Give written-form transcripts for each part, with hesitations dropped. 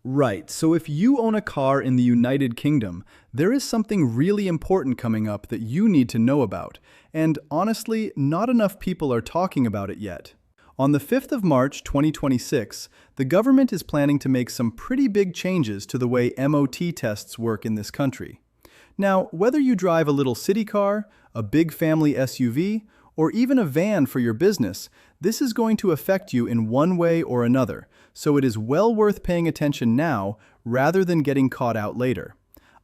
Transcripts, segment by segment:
Right, so if you own a car in the United Kingdom, there is something really important coming up that you need to know about. And honestly, not enough people are talking about it yet. On the 5th of March 2026, the government is planning to make some pretty big changes to the way MOT tests work in this country. Now, whether you drive a little city car, a big family SUV, or even a van for your business, this is going to affect you in one way or another, so it is well worth paying attention now rather than getting caught out later.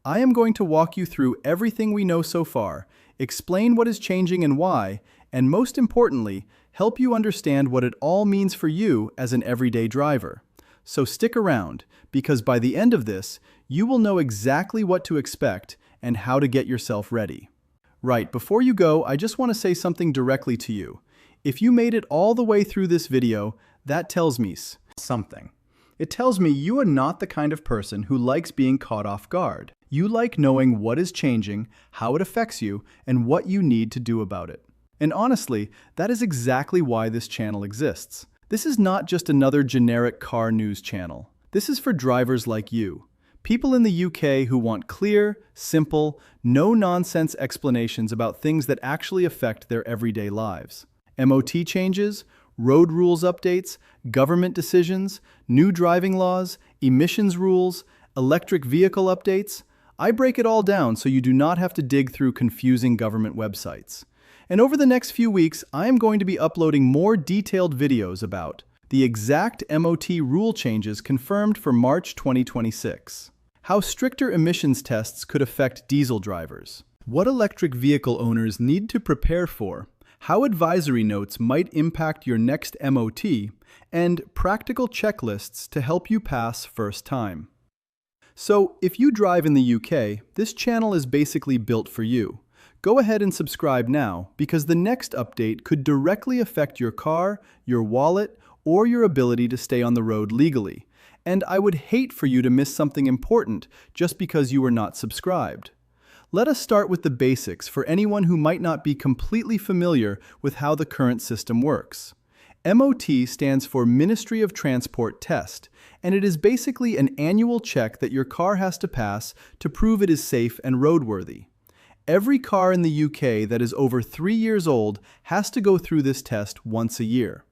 I am going to walk you through everything we know so far, explain what is changing and why, and most importantly, help you understand what it all means for you as an everyday driver. So stick around, because by the end of this, you will know exactly what to expect and how to get yourself ready. Right, before you go, I just want to say something directly to you. If you made it all the way through this video, that tells me something. It tells me you are not the kind of person who likes being caught off guard. You like knowing what is changing, how it affects you, and what you need to do about it. And honestly, that is exactly why this channel exists. This is not just another generic car news channel. This is for drivers like you. People in the UK who want clear, simple, no-nonsense explanations about things that actually affect their everyday lives. MOT changes, road rules updates, government decisions, new driving laws, emissions rules, electric vehicle updates. I break it all down so you do not have to dig through confusing government websites. And over the next few weeks, I am going to be uploading more detailed videos about the exact MOT rule changes confirmed for March 2026. How stricter emissions tests could affect diesel drivers. What electric vehicle owners need to prepare for. How advisory notes might impact your next MOT. And practical checklists to help you pass first time. So, if you drive in the UK, this channel is basically built for you. Go ahead and subscribe now, because the next update could directly affect your car, your wallet, or your ability to stay on the road legally. And I would hate for you to miss something important just because you are not subscribed. Let us start with the basics for anyone who might not be completely familiar with how the current system works. MOT stands for Ministry of Transport Test, and it is basically an annual check that your car has to pass to prove it is safe and roadworthy. Every car in the UK that is over 3 years old has to go through this test once a year.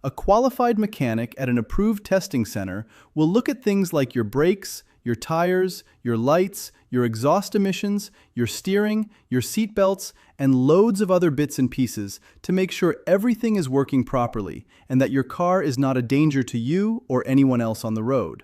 A qualified mechanic at an approved testing center will look at things like your brakes, your tires, your lights, your exhaust emissions, your steering, your seat belts, and loads of other bits and pieces to make sure everything is working properly and that your car is not a danger to you or anyone else on the road.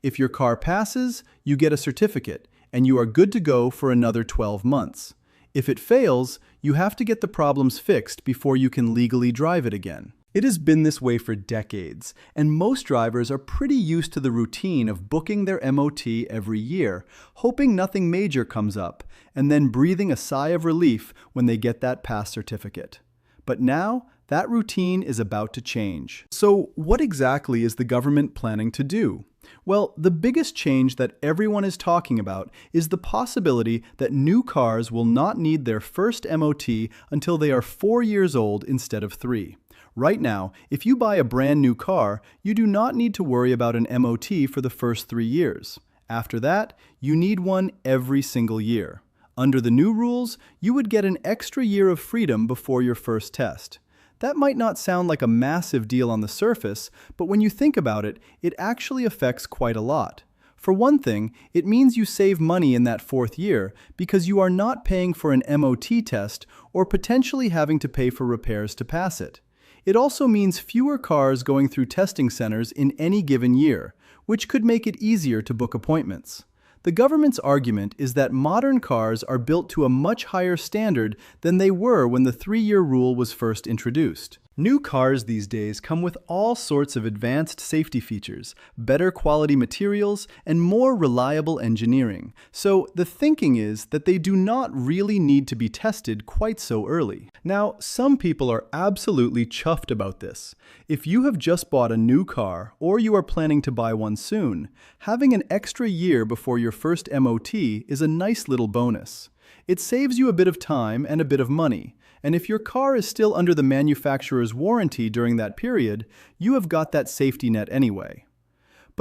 If your car passes, you get a certificate, and you are good to go for another 12 months. If it fails, you have to get the problems fixed before you can legally drive it again. It has been this way for decades, and most drivers are pretty used to the routine of booking their MOT every year, hoping nothing major comes up, and then breathing a sigh of relief when they get that pass certificate. But now, that routine is about to change. So, what exactly is the government planning to do? Well, the biggest change that everyone is talking about is the possibility that new cars will not need their first MOT until they are 4 years old instead of 3. Right now, if you buy a brand new car, you do not need to worry about an MOT for the first 3 years. After that, you need one every single year. Under the new rules, you would get an extra year of freedom before your first test. That might not sound like a massive deal on the surface, but when you think about it, it actually affects quite a lot. For one thing, it means you save money in that 4th year because you are not paying for an MOT test or potentially having to pay for repairs to pass it. It also means fewer cars going through testing centers in any given year, which could make it easier to book appointments. The government's argument is that modern cars are built to a much higher standard than they were when the 3-year rule was first introduced. New cars these days come with all sorts of advanced safety features, better quality materials, and more reliable engineering. So the thinking is that they do not really need to be tested quite so early. Now, some people are absolutely chuffed about this. If you have just bought a new car, or you are planning to buy one soon, having an extra year before your first MOT is a nice little bonus. It saves you a bit of time and a bit of money. And if your car is still under the manufacturer's warranty during that period, you have got that safety net anyway.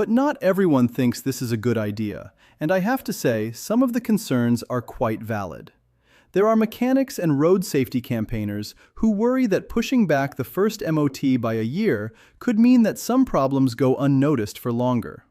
But not everyone thinks this is a good idea, and I have to say, some of the concerns are quite valid. There are mechanics and road safety campaigners who worry that pushing back the first MOT by a year could mean that some problems go unnoticed for longer.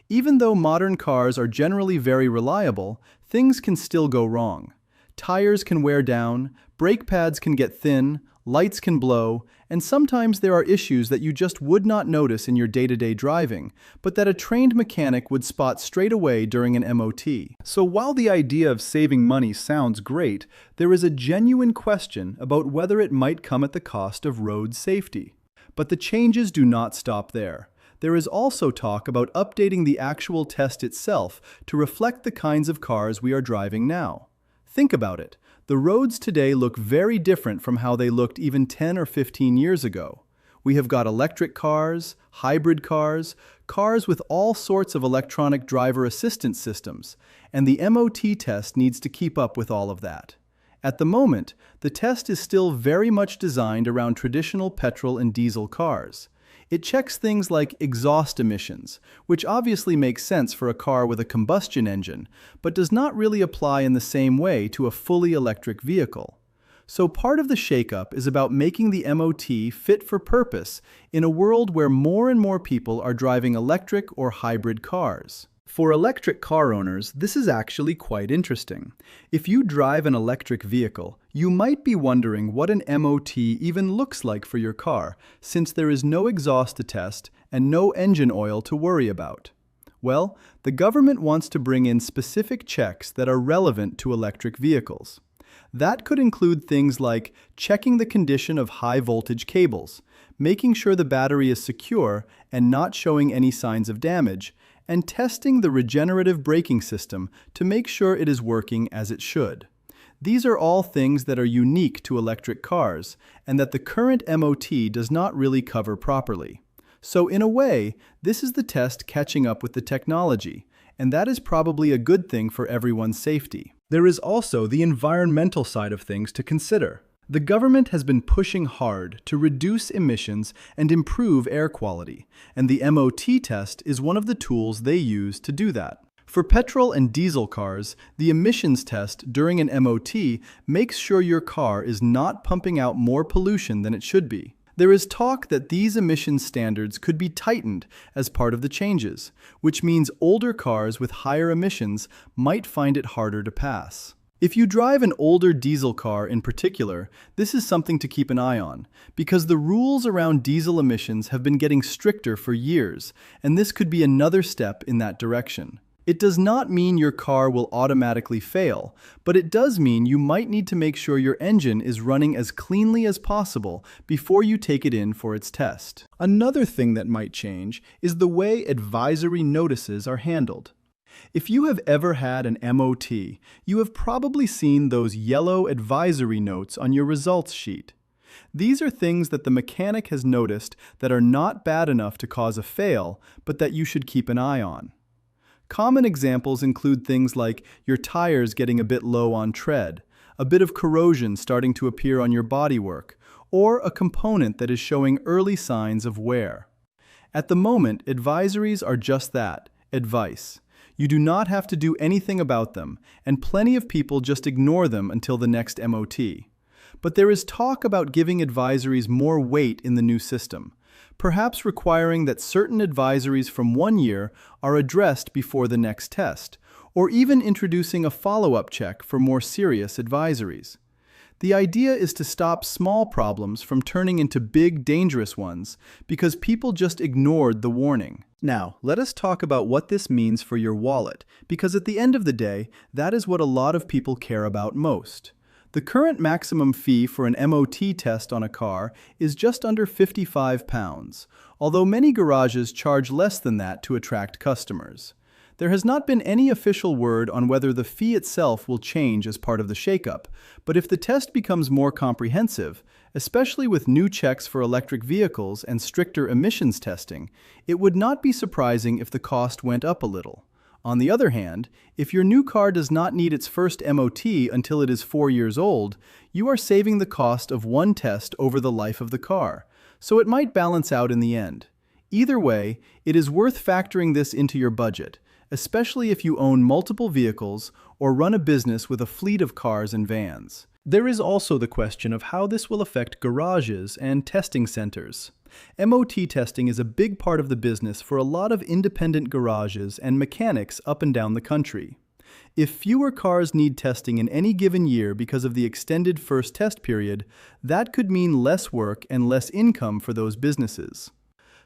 Even though modern cars are generally very reliable, things can still go wrong. Tires can wear down, brake pads can get thin, lights can blow, and sometimes there are issues that you just would not notice in your day-to-day driving, but that a trained mechanic would spot straight away during an MOT. So while the idea of saving money sounds great, there is a genuine question about whether it might come at the cost of road safety. But the changes do not stop there. There is also talk about updating the actual test itself to reflect the kinds of cars we are driving now. Think about it. The roads today look very different from how they looked even 10 or 15 years ago. We have got electric cars, hybrid cars, cars with all sorts of electronic driver assistance systems, and the MOT test needs to keep up with all of that. At the moment, the test is still very much designed around traditional petrol and diesel cars. It checks things like exhaust emissions, which obviously makes sense for a car with a combustion engine, but does not really apply in the same way to a fully electric vehicle. So part of the shakeup is about making the MOT fit for purpose in a world where more and more people are driving electric or hybrid cars. For electric car owners, this is actually quite interesting. If you drive an electric vehicle, you might be wondering what an MOT even looks like for your car, since there is no exhaust to test and no engine oil to worry about. Well, the government wants to bring in specific checks that are relevant to electric vehicles. That could include things like checking the condition of high-voltage cables, making sure the battery is secure and not showing any signs of damage, and testing the regenerative braking system to make sure it is working as it should. These are all things that are unique to electric cars and that the current MOT does not really cover properly. So in a way, this is the test catching up with the technology, and that is probably a good thing for everyone's safety. There is also the environmental side of things to consider. The government has been pushing hard to reduce emissions and improve air quality, and the MOT test is one of the tools they use to do that. For petrol and diesel cars, the emissions test during an MOT makes sure your car is not pumping out more pollution than it should be. There is talk that these emissions standards could be tightened as part of the changes, which means older cars with higher emissions might find it harder to pass. If you drive an older diesel car in particular, this is something to keep an eye on, because the rules around diesel emissions have been getting stricter for years, and this could be another step in that direction. It does not mean your car will automatically fail, but it does mean you might need to make sure your engine is running as cleanly as possible before you take it in for its test. Another thing that might change is the way advisory notices are handled. If you have ever had an MOT, you have probably seen those yellow advisory notes on your results sheet. These are things that the mechanic has noticed that are not bad enough to cause a fail, but that you should keep an eye on. Common examples include things like your tires getting a bit low on tread, a bit of corrosion starting to appear on your bodywork, or a component that is showing early signs of wear. At the moment, advisories are just that, advice. You do not have to do anything about them, and plenty of people just ignore them until the next MOT. But there is talk about giving advisories more weight in the new system, perhaps requiring that certain advisories from one year are addressed before the next test, or even introducing a follow-up check for more serious advisories. The idea is to stop small problems from turning into big, dangerous ones because people just ignored the warning. Now, let us talk about what this means for your wallet, because at the end of the day, that is what a lot of people care about most. The current maximum fee for an MOT test on a car is just under £55, although many garages charge less than that to attract customers. There has not been any official word on whether the fee itself will change as part of the shakeup, but if the test becomes more comprehensive, especially with new checks for electric vehicles and stricter emissions testing, it would not be surprising if the cost went up a little. On the other hand, if your new car does not need its first MOT until it is 4 years old, you are saving the cost of one test over the life of the car, so it might balance out in the end. Either way, it is worth factoring this into your budget, especially if you own multiple vehicles or run a business with a fleet of cars and vans. There is also the question of how this will affect garages and testing centers. MOT testing is a big part of the business for a lot of independent garages and mechanics up and down the country. If fewer cars need testing in any given year because of the extended first test period, that could mean less work and less income for those businesses.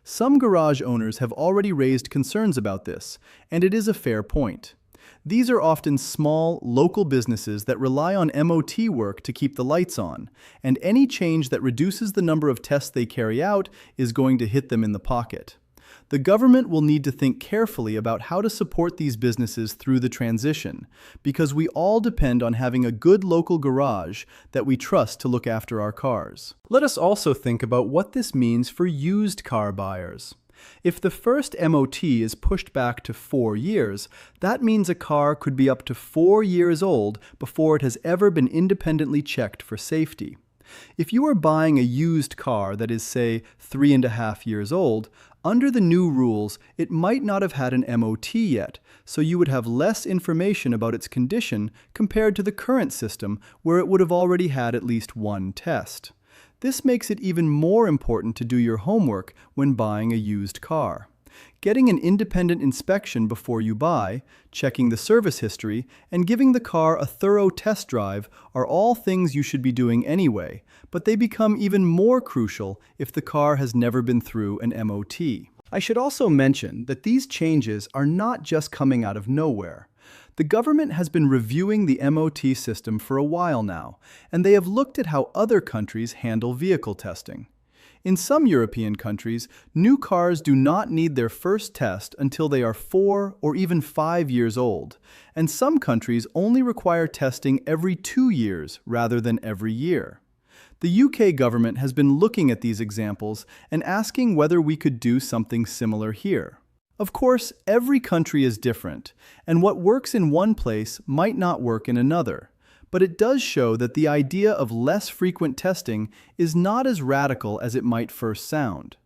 Some garage owners have already raised concerns about this, and it is a fair point. These are often small, local businesses that rely on MOT work to keep the lights on, and any change that reduces the number of tests they carry out is going to hit them in the pocket. The government will need to think carefully about how to support these businesses through the transition, because we all depend on having a good local garage that we trust to look after our cars. Let us also think about what this means for used car buyers. If the first MOT is pushed back to 4 years, that means a car could be up to 4 years old before it has ever been independently checked for safety. If you are buying a used car that is, say, 3.5 years old, under the new rules, it might not have had an MOT yet, so you would have less information about its condition compared to the current system where it would have already had at least one test. This makes it even more important to do your homework when buying a used car. Getting an independent inspection before you buy, checking the service history, and giving the car a thorough test drive are all things you should be doing anyway, but they become even more crucial if the car has never been through an MOT. I should also mention that these changes are not just coming out of nowhere. The government has been reviewing the MOT system for a while now, and they have looked at how other countries handle vehicle testing. In some European countries, new cars do not need their first test until they are 4 or even 5 years old, and some countries only require testing every 2 years rather than every year. The UK government has been looking at these examples and asking whether we could do something similar here. Of course, every country is different, and what works in one place might not work in another. But it does show that the idea of less frequent testing is not as radical as it might first sound.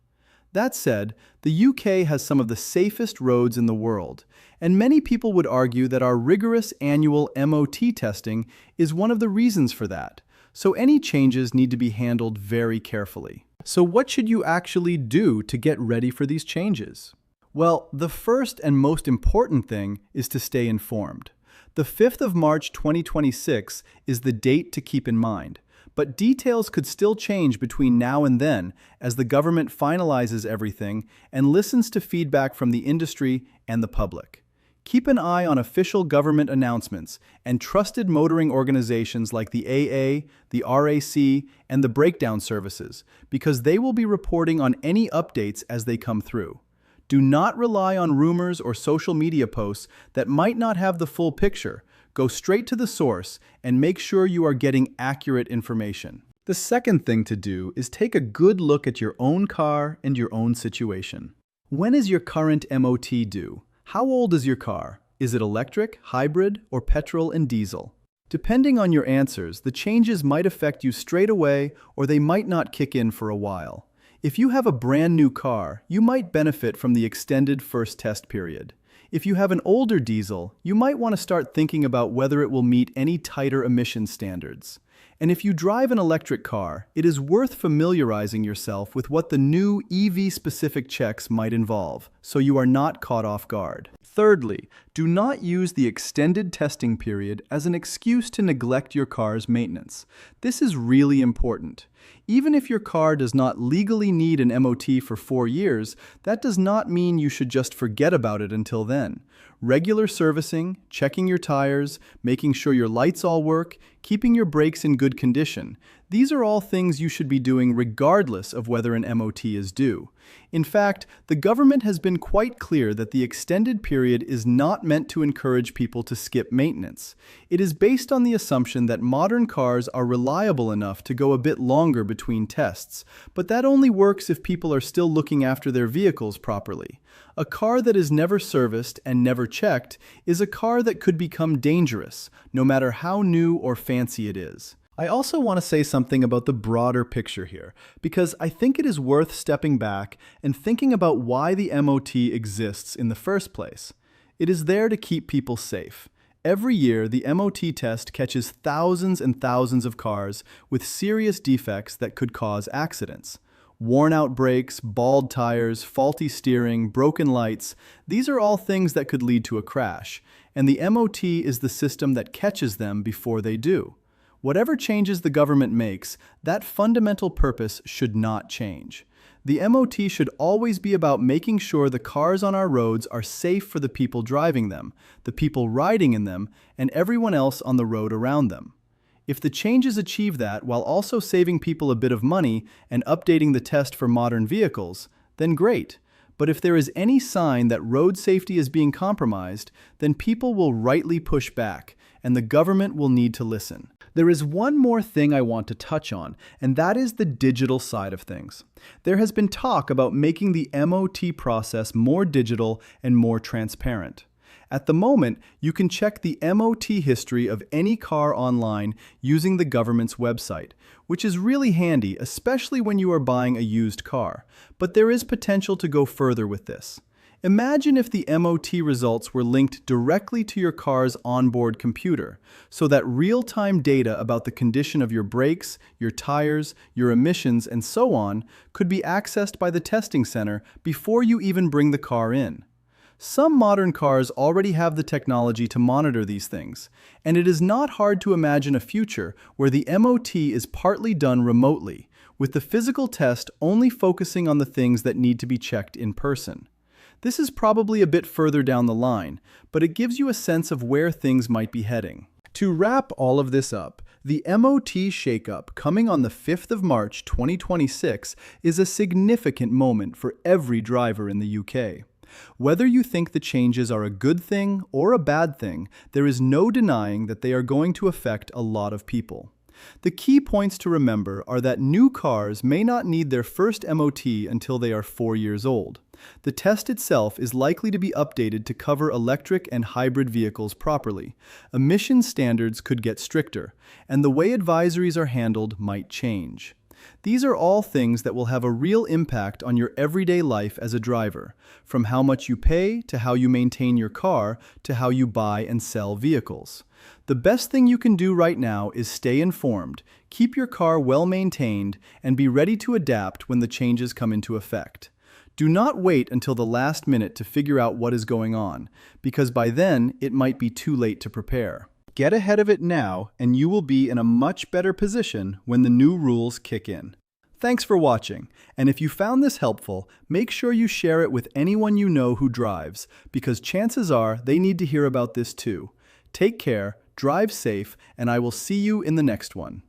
That said, the UK has some of the safest roads in the world, and many people would argue that our rigorous annual MOT testing is one of the reasons for that, so any changes need to be handled very carefully. So what should you actually do to get ready for these changes? Well, the first and most important thing is to stay informed. The 5th of March 2026 is the date to keep in mind, but details could still change between now and then as the government finalizes everything and listens to feedback from the industry and the public. Keep an eye on official government announcements and trusted motoring organizations like the AA, the RAC, and the breakdown services, because they will be reporting on any updates as they come through. Do not rely on rumors or social media posts that might not have the full picture. Go straight to the source and make sure you are getting accurate information. The second thing to do is take a good look at your own car and your own situation. When is your current MOT due? How old is your car? Is it electric, hybrid, or petrol and diesel? Depending on your answers, the changes might affect you straight away or they might not kick in for a while. If you have a brand new car, you might benefit from the extended first test period. If you have an older diesel, you might want to start thinking about whether it will meet any tighter emission standards. And if you drive an electric car, it is worth familiarizing yourself with what the new EV-specific checks might involve, so you are not caught off guard. Thirdly, do not use the extended testing period as an excuse to neglect your car's maintenance. This is really important. Even if your car does not legally need an MOT for 4 years, that does not mean you should just forget about it until then. Regular servicing, checking your tires, making sure your lights all work, keeping your brakes in good condition, these are all things you should be doing regardless of whether an MOT is due. In fact, the government has been quite clear that the extended period is not meant to encourage people to skip maintenance. It is based on the assumption that modern cars are reliable enough to go a bit longer between tests, but that only works if people are still looking after their vehicles properly. A car that is never serviced and never checked is a car that could become dangerous, no matter how new or fancy it is. I also want to say something about the broader picture here, because I think it is worth stepping back and thinking about why the MOT exists in the first place. It is there to keep people safe. Every year, the MOT test catches thousands and thousands of cars with serious defects that could cause accidents. Worn-out brakes, bald tires, faulty steering, broken lights, these are all things that could lead to a crash, and the MOT is the system that catches them before they do. Whatever changes the government makes, that fundamental purpose should not change. The MOT should always be about making sure the cars on our roads are safe for the people driving them, the people riding in them, and everyone else on the road around them. If the changes achieve that while also saving people a bit of money and updating the test for modern vehicles, then great. But if there is any sign that road safety is being compromised, then people will rightly push back, and the government will need to listen. There is one more thing I want to touch on, and that is the digital side of things. There has been talk about making the MOT process more digital and more transparent. At the moment, you can check the MOT history of any car online using the government's website, which is really handy, especially when you are buying a used car. But there is potential to go further with this. Imagine if the MOT results were linked directly to your car's onboard computer, so that real-time data about the condition of your brakes, your tires, your emissions, and so on could be accessed by the testing center before you even bring the car in. Some modern cars already have the technology to monitor these things, and it is not hard to imagine a future where the MOT is partly done remotely, with the physical test only focusing on the things that need to be checked in person. This is probably a bit further down the line, but it gives you a sense of where things might be heading. To wrap all of this up, the MOT shakeup coming on the 5th of March 2026 is a significant moment for every driver in the UK. Whether you think the changes are a good thing or a bad thing, there is no denying that they are going to affect a lot of people. The key points to remember are that new cars may not need their first MOT until they are 4 years old. The test itself is likely to be updated to cover electric and hybrid vehicles properly. Emission standards could get stricter, and the way advisories are handled might change. These are all things that will have a real impact on your everyday life as a driver, from how much you pay to how you maintain your car to how you buy and sell vehicles. The best thing you can do right now is stay informed, keep your car well maintained, and be ready to adapt when the changes come into effect. Do not wait until the last minute to figure out what is going on, because by then it might be too late to prepare. Get ahead of it now, and you will be in a much better position when the new rules kick in. Thanks for watching, and if you found this helpful, make sure you share it with anyone you know who drives, because chances are they need to hear about this too. Take care, drive safe, and I will see you in the next one.